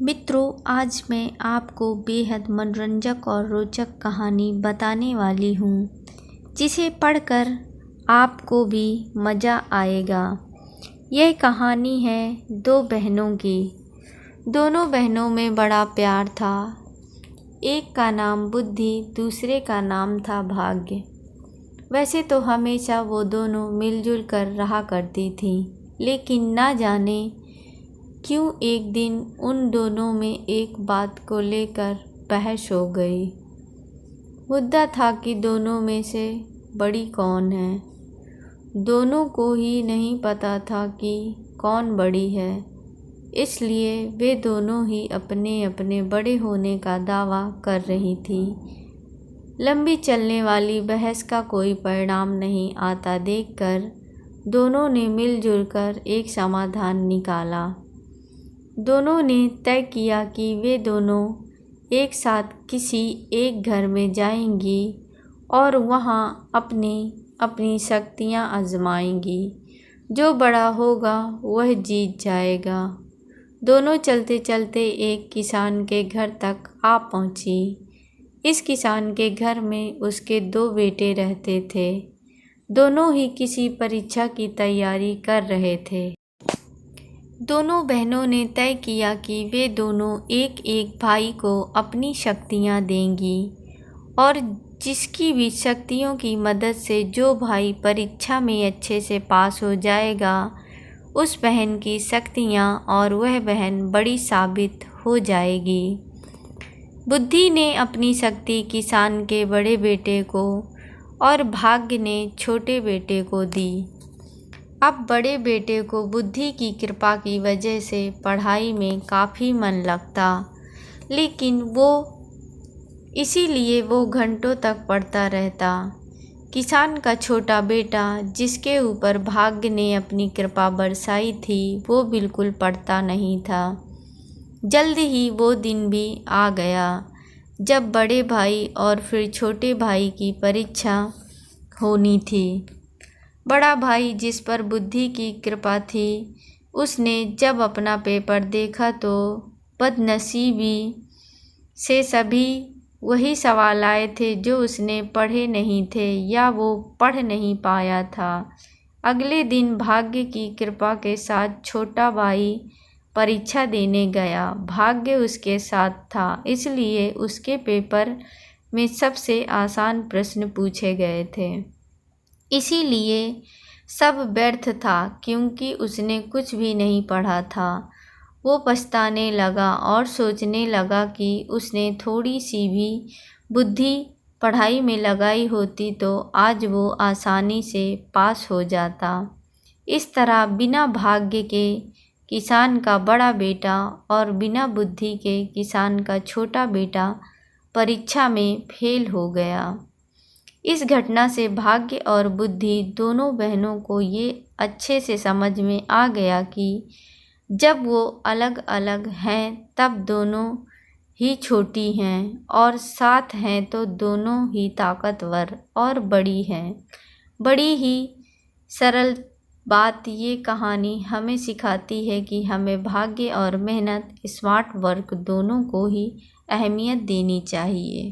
मित्रों, आज मैं आपको बेहद मनोरंजक और रोचक कहानी बताने वाली हूँ, जिसे पढ़कर आपको भी मज़ा आएगा। यह कहानी है दो बहनों की। दोनों बहनों में बड़ा प्यार था। एक का नाम बुद्धि, दूसरे का नाम था भाग्य। वैसे तो हमेशा वो दोनों मिलजुल कर रहा करती थीं, लेकिन ना जाने क्यों एक दिन उन दोनों में एक बात को लेकर बहस हो गई। मुद्दा था कि दोनों में से बड़ी कौन है। दोनों को ही नहीं पता था कि कौन बड़ी है, इसलिए वे दोनों ही अपने अपने बड़े होने का दावा कर रही थी। लंबी चलने वाली बहस का कोई परिणाम नहीं आता देखकर दोनों ने मिलजुल कर एक समाधान निकाला। दोनों ने तय किया कि वे दोनों एक साथ किसी एक घर में जाएंगी और वहां अपनी अपनी शक्तियां आजमाएंगी। जो बड़ा होगा वह जीत जाएगा। दोनों चलते चलते एक किसान के घर तक आ पहुंची। इस किसान के घर में उसके दो बेटे रहते थे। दोनों ही किसी परीक्षा की तैयारी कर रहे थे। दोनों बहनों ने तय किया कि वे दोनों एक एक भाई को अपनी शक्तियां देंगी और जिसकी भी शक्तियों की मदद से जो भाई परीक्षा में अच्छे से पास हो जाएगा, उस बहन की शक्तियां और वह बहन बड़ी साबित हो जाएगी। बुद्धि ने अपनी शक्ति किसान के बड़े बेटे को और भाग्य ने छोटे बेटे को दी। अब बड़े बेटे को बुद्धि की कृपा की वजह से पढ़ाई में काफ़ी मन लगता, लेकिन इसीलिए वो घंटों तक पढ़ता रहता। किसान का छोटा बेटा, जिसके ऊपर भाग्य ने अपनी कृपा बरसाई थी, वो बिल्कुल पढ़ता नहीं था। जल्द ही वो दिन भी आ गया जब बड़े भाई और फिर छोटे भाई की परीक्षा होनी थी। बड़ा भाई, जिस पर बुद्धि की कृपा थी, उसने जब अपना पेपर देखा तो बदनसीबी से सभी वही सवाल आए थे जो उसने पढ़े नहीं थे या वो पढ़ नहीं पाया था। अगले दिन भाग्य की कृपा के साथ छोटा भाई परीक्षा देने गया। भाग्य उसके साथ था, इसलिए उसके पेपर में सबसे आसान प्रश्न पूछे गए थे। इसीलिए सब व्यर्थ था, क्योंकि उसने कुछ भी नहीं पढ़ा था। वो पछताने लगा और सोचने लगा कि उसने थोड़ी सी भी बुद्धि पढ़ाई में लगाई होती तो आज वो आसानी से पास हो जाता। इस तरह बिना भाग्य के किसान का बड़ा बेटा और बिना बुद्धि के किसान का छोटा बेटा परीक्षा में फेल हो गया। इस घटना से भाग्य और बुद्धि दोनों बहनों को ये अच्छे से समझ में आ गया कि जब वो अलग अलग हैं तब दोनों ही छोटी हैं, और साथ हैं तो दोनों ही ताकतवर और बड़ी हैं। बड़ी ही सरल बात ये कहानी हमें सिखाती है कि हमें भाग्य और मेहनत, स्मार्ट वर्क दोनों को ही अहमियत देनी चाहिए।